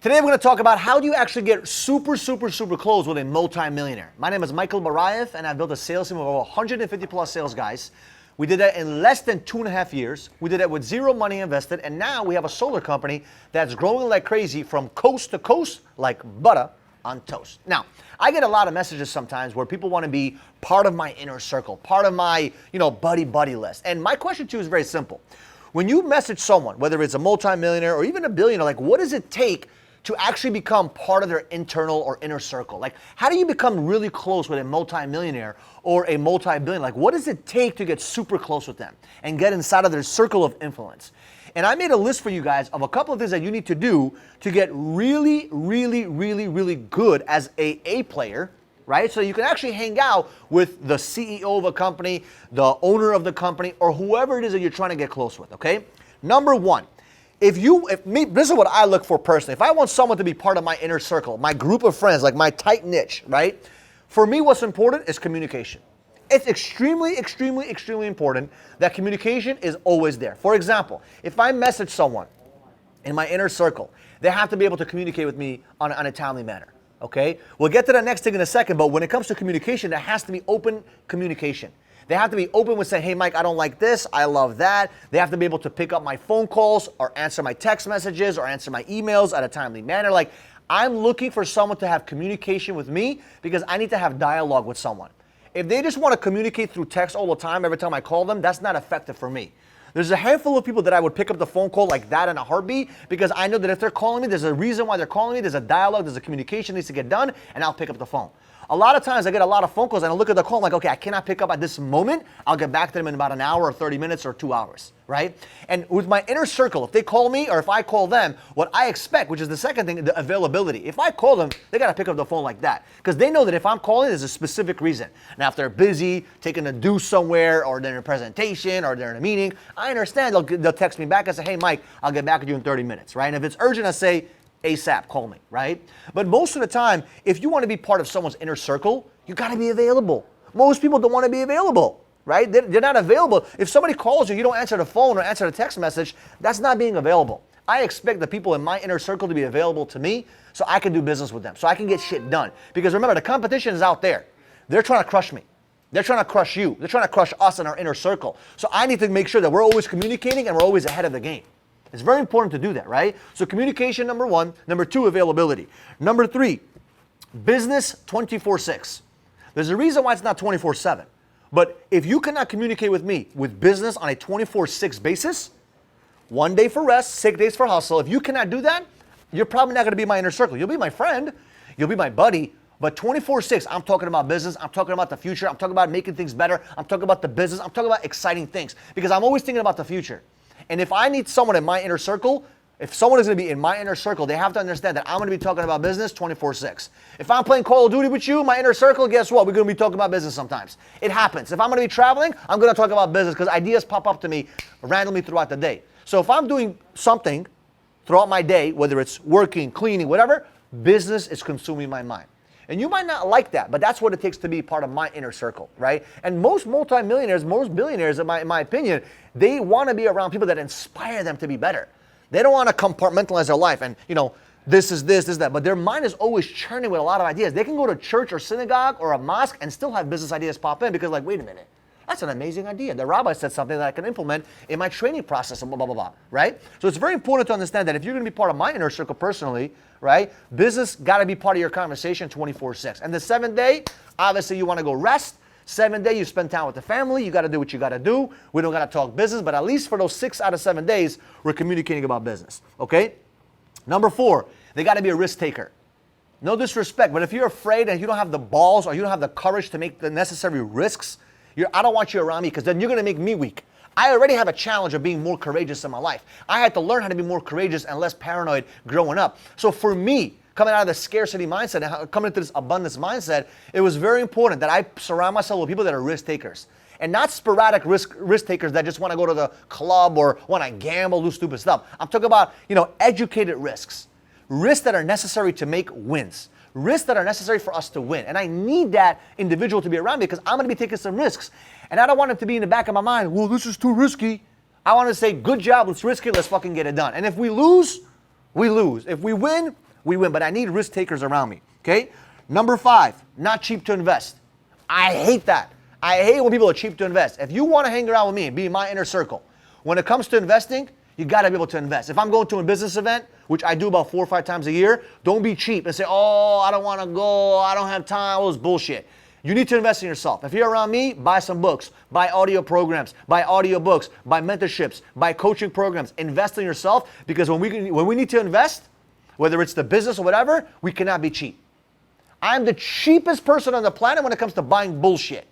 Today we're going to talk about how do you actually get super close with a multi-millionaire. My name is Michael Barayev, and I've built a sales team of over 150 plus sales guys. We did that in less than 2.5 years. We did that with zero money invested, and now we have a solar company that's growing like crazy from coast to coast like butter on toast. Now, I get a lot of messages sometimes where people want to be part of my inner circle, part of my, buddy list. And my question to you is very simple. When you message someone, whether it's a multi-millionaire or even a billionaire, like what does it take to actually become part of their internal or inner circle? Like, how do you become really close with a multi-millionaire or a multi-billion? Like, what does it take to get super close with them and get inside of their circle of influence? And I made a list for you guys of a couple of things that you need to do to get really good as a A player, right? So you can actually hang out with the CEO of a company, the owner of the company, or whoever it is that you're trying to get close with, okay? Number one, this is what I look for personally. If I want someone to be part of my inner circle, my group of friends, like my tight niche, right? For me, what's important is communication. It's extremely important that communication is always there. For example, if I message someone in my inner circle, they have to be able to communicate with me on a timely manner, okay? We'll get to that next thing in a second, but when it comes to communication, there has to be open communication. They have to be open with saying, hey, Mike, I don't like this. I love that. They have to be able to pick up my phone calls or answer my text messages or answer my emails at a timely manner. Like, I'm looking for someone to have communication with me because I need to have dialogue with someone. If they just want to communicate through text all the time, every time I call them, that's not effective for me. There's a handful of people that I would pick up the phone call like that in a heartbeat because I know that if they're calling me, there's a reason why they're calling me. There's a dialogue, there's a communication that needs to get done, and I'll pick up the phone. A lot of times I get a lot of phone calls and I look at the call, I'm like, okay, I cannot pick up at this moment. I'll get back to them in about an hour or 30 minutes or 2 hours, right? And with my inner circle, if they call me or if I call them, what I expect, which is the second thing, the availability. If I call them, they got to pick up the phone like that because they know that if I'm calling, there's a specific reason. Now, if they're busy, taking a due somewhere or they're in a presentation or they're in a meeting, I understand they'll text me back and say, hey, Mike, I'll get back to you in 30 minutes, right? And if it's urgent, I say, ASAP, call me, right? But most of the time, if you want to be part of someone's inner circle, you got to be available. Most people don't want to be available, right? They're not available. If somebody calls you, you don't answer the phone or answer the text message, that's not being available. I expect the people in my inner circle to be available to me so I can do business with them, so I can get shit done. Because remember, the competition is out there. They're trying to crush me. They're trying to crush you. They're trying to crush us in our inner circle. So I need to make sure that we're always communicating and we're always ahead of the game. It's very important to do that, right? So communication, number one. Number two, availability. Number three, business 24/6. There's a reason why it's not 24/7. But if you cannot communicate with me with business on a 24/6 basis, 1 day for rest, 6 days for hustle, if you cannot do that, you're probably not going to be my inner circle. You'll be my friend. You'll be my buddy. But 24/6, I'm talking about business. I'm talking about the future. I'm talking about making things better. I'm talking about the business. I'm talking about exciting things because I'm always thinking about the future. And if I need someone in my inner circle, if someone is going to be in my inner circle, they have to understand that I'm going to be talking about business 24/6. If I'm playing Call of Duty with you, my inner circle, guess what? We're going to be talking about business sometimes. It happens. If I'm going to be traveling, I'm going to talk about business because ideas pop up to me randomly throughout the day. So if I'm doing something throughout my day, whether it's working, cleaning, whatever, business is consuming my mind. And you might not like that, but that's what it takes to be part of my inner circle, right? And most multimillionaires, most billionaires, in my opinion, they want to be around people that inspire them to be better. They don't want to compartmentalize their life and, this is this, this is that. But their mind is always churning with a lot of ideas. They can go to church or synagogue or a mosque and still have business ideas pop in because wait a minute. That's an amazing idea. The rabbi said something that I can implement in my training process and blah, blah, blah, blah, right? So it's very important to understand that if you're going to be part of my inner circle personally, right, business got to be part of your conversation 24/6. And the 7th day, obviously you want to go rest. 7th day, you spend time with the family. You got to do what you got to do. We don't got to talk business, but at least for those 6 out of 7 days, we're communicating about business, okay? Number 4, they got to be a risk taker. No disrespect, but if you're afraid and you don't have the balls or you don't have the courage to make the necessary risks, I don't want you around me because then you're going to make me weak. I already have a challenge of being more courageous in my life. I had to learn how to be more courageous and less paranoid growing up. So for me, coming out of the scarcity mindset and coming into this abundance mindset, it was very important that I surround myself with people that are risk takers. And not sporadic risk takers that just want to go to the club or want to gamble, do stupid stuff. I'm talking about, educated risks. Risks that are necessary to make wins. Risks that are necessary for us to win. And I need that individual to be around me because I'm going to be taking some risks. And I don't want it to be in the back of my mind, well, this is too risky. I want to say, good job, let's risk it, let's fucking get it done. And if we lose, we lose. If we win, we win. But I need risk takers around me, okay? Number 5, not cheap to invest. I hate that. I hate when people are cheap to invest. If you want to hang around with me and be in my inner circle, when it comes to investing, you got to be able to invest. If I'm going to a business event, which I do about 4 or 5 times a year, don't be cheap and say, oh, I don't want to go, I don't have time, all this bullshit. You need to invest in yourself. If you're around me, buy some books, buy audio programs, buy audio books, buy mentorships, buy coaching programs. Invest in yourself, because when we need to invest, whether it's the business or whatever, we cannot be cheap. I'm the cheapest person on the planet when it comes to buying bullshit.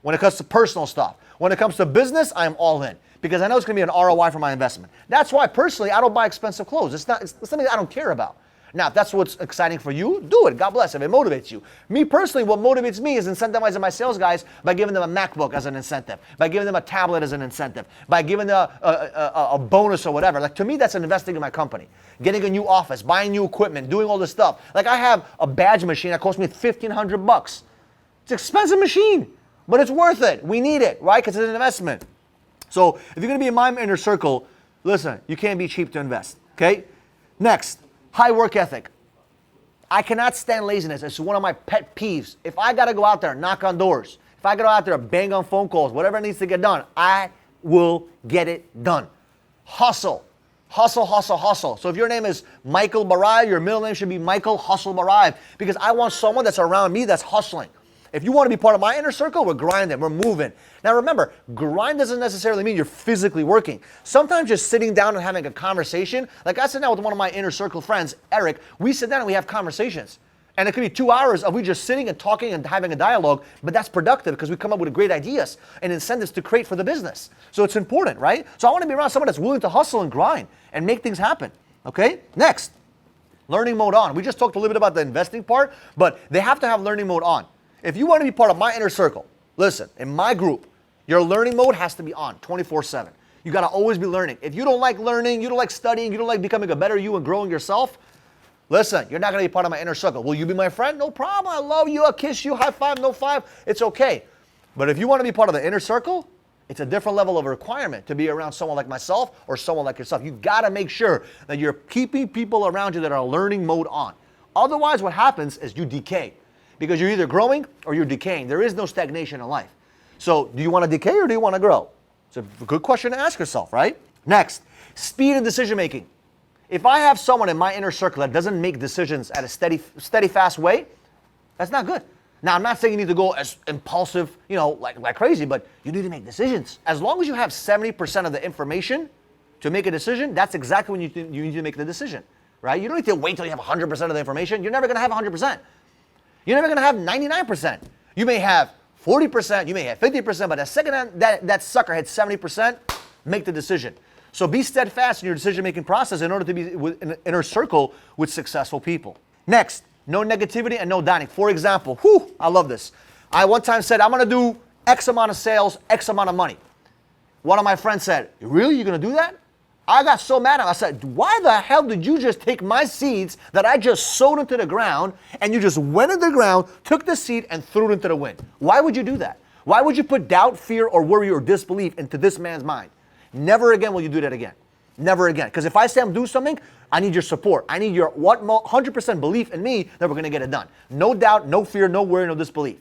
When it comes to personal stuff. When it comes to business, I'm all in, because I know it's going to be an ROI for my investment. That's why personally, I don't buy expensive clothes. It's something I don't care about. Now, if that's what's exciting for you, do it. God bless if it motivates you. Me personally, what motivates me is incentivizing my sales guys by giving them a MacBook as an incentive, by giving them a tablet as an incentive, by giving them a bonus or whatever. Like, to me, that's investing in my company. Getting a new office, buying new equipment, doing all this stuff. Like, I have a badge machine that cost me $1,500. It's an expensive machine, but it's worth it. We need it, right? Because it's an investment. So if you're going to be in my inner circle, listen, you can't be cheap to invest, okay? Next, high work ethic. I cannot stand laziness. It's one of my pet peeves. If I got to go out there and knock on doors, if I got to go out there and bang on phone calls, whatever needs to get done, I will get it done. Hustle. Hustle, hustle, hustle. So if your name is Michael Barayev, your middle name should be Michael Hustle Barayev, because I want someone that's around me that's hustling. If you want to be part of my inner circle, we're grinding, we're moving. Now remember, grind doesn't necessarily mean you're physically working. Sometimes just sitting down and having a conversation, like I sit down with one of my inner circle friends, Eric, we sit down and we have conversations. And it could be 2 hours of we just sitting and talking and having a dialogue, but that's productive because we come up with great ideas and incentives to create for the business. So it's important, right? So I want to be around someone that's willing to hustle and grind and make things happen, okay? Next, learning mode on. We just talked a little bit about the investing part, but they have to have learning mode on. If you want to be part of my inner circle, listen, in my group, your learning mode has to be on 24/7. You got to always be learning. If you don't like learning, you don't like studying, you don't like becoming a better you and growing yourself, listen, you're not going to be part of my inner circle. Will you be my friend? No problem. I love you. I'll kiss you. High five, no five. It's okay. But if you want to be part of the inner circle, it's a different level of requirement to be around someone like myself or someone like yourself. You got to make sure that you're keeping people around you that are learning mode on. Otherwise, what happens is you decay. Because you're either growing or you're decaying. There is no stagnation in life. So do you want to decay or do you want to grow? It's a good question to ask yourself, right? Next, speed of decision making. If I have someone in my inner circle that doesn't make decisions at a steady, fast way, that's not good. Now, I'm not saying you need to go as impulsive, like crazy, but you need to make decisions. As long as you have 70% of the information to make a decision, that's exactly when you need to make the decision, right? You don't need to wait till you have 100% of the information. You're never going to have 100%. You're never going to have 99%. You may have 40%, you may have 50%, but the second that sucker hits 70%, make the decision. So be steadfast in your decision-making process in order to be in an inner circle with successful people. Next, no negativity and no doubting. For example, I love this. I one time said, I'm going to do X amount of sales, X amount of money. One of my friends said, really, you're going to do that? I got so mad at him. I said, why the hell did you just take my seeds that I just sowed into the ground and you just went into the ground, took the seed and threw it into the wind? Why would you do that? Why would you put doubt, fear, or worry or disbelief into this man's mind? Never again will you do that again. Never again. Because if I say I'm doing something, I need your support. I need your 100% belief in me that we're going to get it done. No doubt, no fear, no worry, no disbelief.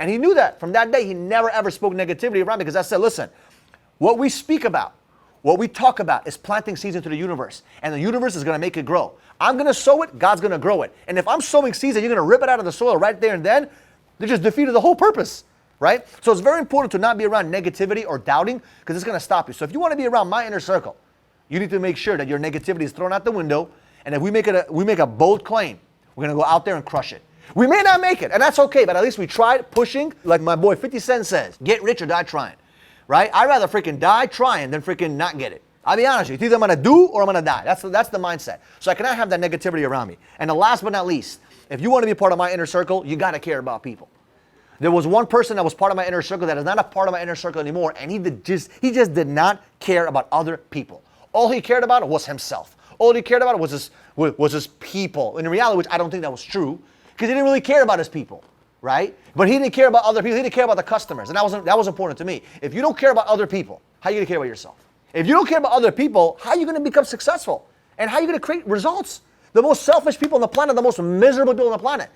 And he knew that. From that day, he never ever spoke negativity around me because I said, listen, what we speak about, what we talk about is planting seeds into the universe, and the universe is going to make it grow. I'm going to sow it, God's going to grow it. And if I'm sowing seeds and you're going to rip it out of the soil right there and then, they just defeated the whole purpose, right? So it's very important to not be around negativity or doubting because it's going to stop you. So if you want to be around my inner circle, you need to make sure that your negativity is thrown out the window, and if we make a bold claim, we're going to go out there and crush it. We may not make it, and that's okay, but at least we tried pushing, like my boy 50 Cent says, get rich or die trying. Right? I'd rather freaking die trying than freaking not get it. I'll be honest with you. It's either I'm going to do or I'm going to die. That's the mindset. So I cannot have that negativity around me. And the last but not least, if you want to be part of my inner circle, you got to care about people. There was one person that was part of my inner circle that is not a part of my inner circle anymore, and he just did not care about other people. All he cared about was himself. All he cared about was his people. In reality, which I don't think that was true, because he didn't really care about his people. Right? But he didn't care about other people. He didn't care about the customers. And that was important to me. If you don't care about other people, how are you going to care about yourself? If you don't care about other people, how are you going to become successful? And how are you going to create results? The most selfish people on the planet, the most miserable people on the planet.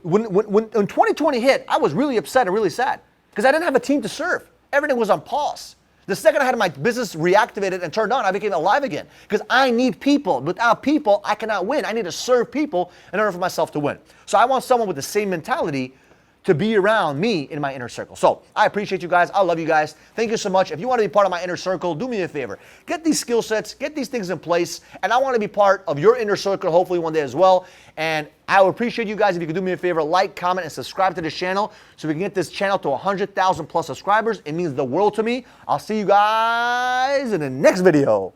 When 2020 hit, I was really upset and really sad because I didn't have a team to serve. Everything was on pause. The second I had my business reactivated and turned on, I became alive again because I need people. Without people, I cannot win. I need to serve people in order for myself to win. So I want someone with the same mentality to be around me in my inner circle. So I appreciate you guys. I love you guys. Thank you so much. If you want to be part of my inner circle, do me a favor. Get these skill sets, get these things in place, and I want to be part of your inner circle hopefully one day as well. And I would appreciate you guys if you could do me a favor, like, comment, and subscribe to this channel so we can get this channel to 100,000 plus subscribers. It means the world to me. I'll see you guys in the next video.